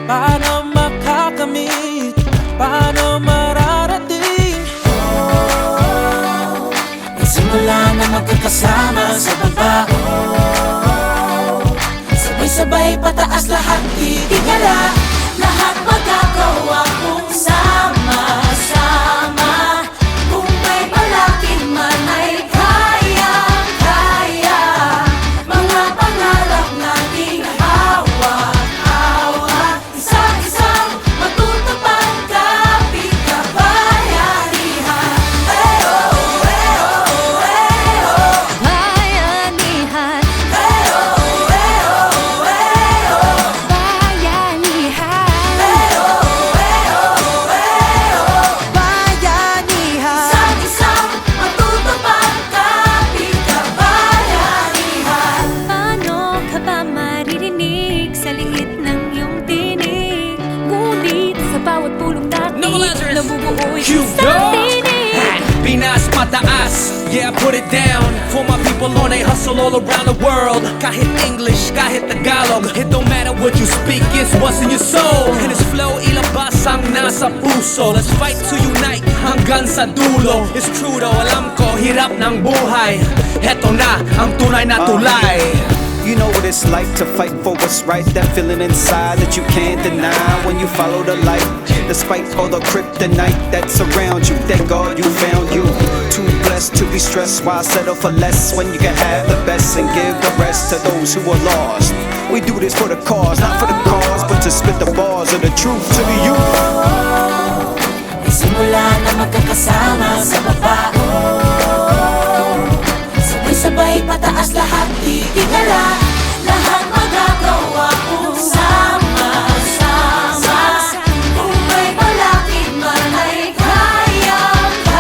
paano makakamit, paano mararating? Nagsimula na magkakasama sa baba, sabay-sabay pataas lahat itigala. Lahat magagawa kung sama-sama. Kung may palakid man ay kayang-kaya. Mga pangarap nating hawak-hawak, isang-isang matutupad kapit kabayanihan. Bayanihan. Isang-isang matutupad kapit kabayanihan. Paano ka ba maririnig sa liit ng iyong tinig? Ngunit sa bawat pulong natin, No, Lazarus. nabubuo You isang know. tinig. Pinas mataas, yeah, put it down. For my people on a hustle all around the world. Kahit English, kahit Tagalog, it don't matter what you speak, it's what's in your soul. And his flow ilabas ang nasa puso. Let's fight to unite hanggang sa dulo. It's true though, alam ko, hirap ng buhay. Heto na ang tunay na tulay. You know what it's like to fight for what's right. That feeling inside that you can't deny when you follow the light. Despite all the kryptonite that's around you, thank God you found you. Too blessed to be stressed, why settle for less when you can have the best and give the rest to those who are lost. We do this for the cause, not for the cause, but to spit the bars of the truth to the youth. Nagsimula na magkakasama sa baba, sabay-sabay pataas lahat itigala. Lahat magagawa kung sama-sama. Kung may palakid man ay kayang-kaya.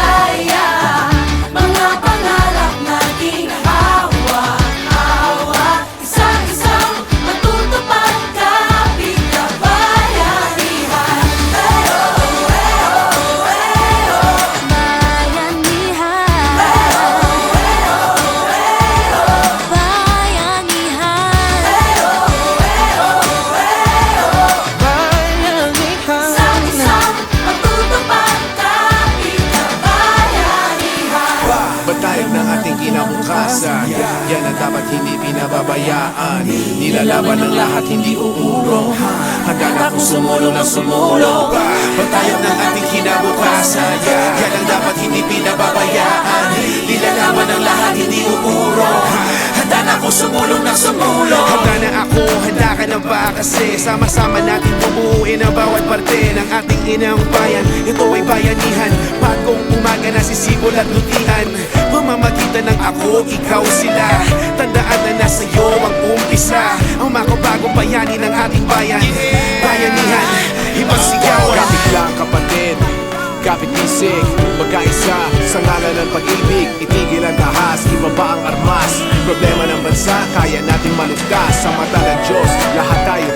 Mga pangarap nating hawak-hawak, isang-isang matutupad kapit kabayanihan. Isang-isang matutupad kapit kabayanihan. Batayag ng ating kinabukasan, yan ang dapat hindi pinababayaan. Nilalaban ng lahat, hindi uurong. Handa na kung sumulong ng sumulong. Batayag ng ating kinabukasan, yan ang dapat hindi pinababayaan. Nilalaban ng lahat, hindi uurong. Handa na kung sumulong ng sumulong. Handa na ako, handa ka na ba? Kasi sama-sama natin bubuuin ang bawat parte ng ating inang bayan. Ito ay bayanihan, bagong umaga na sisibol at lutian. Pamamagitan ng ako, ikaw, sila. Tandaan na nasa iyo ang umpisa. Ang makabagong bayani ng ating bayan. Bayanihan, ibang sigawan. Kapit lang kapatid, kapit isig, magkaisa sa ngalan ng pag-ibig. Itigil ang tahas, ibaba ang armas. Problema ng bansa, kaya natin malugtas. Sa mata ng Diyos, lahat tayo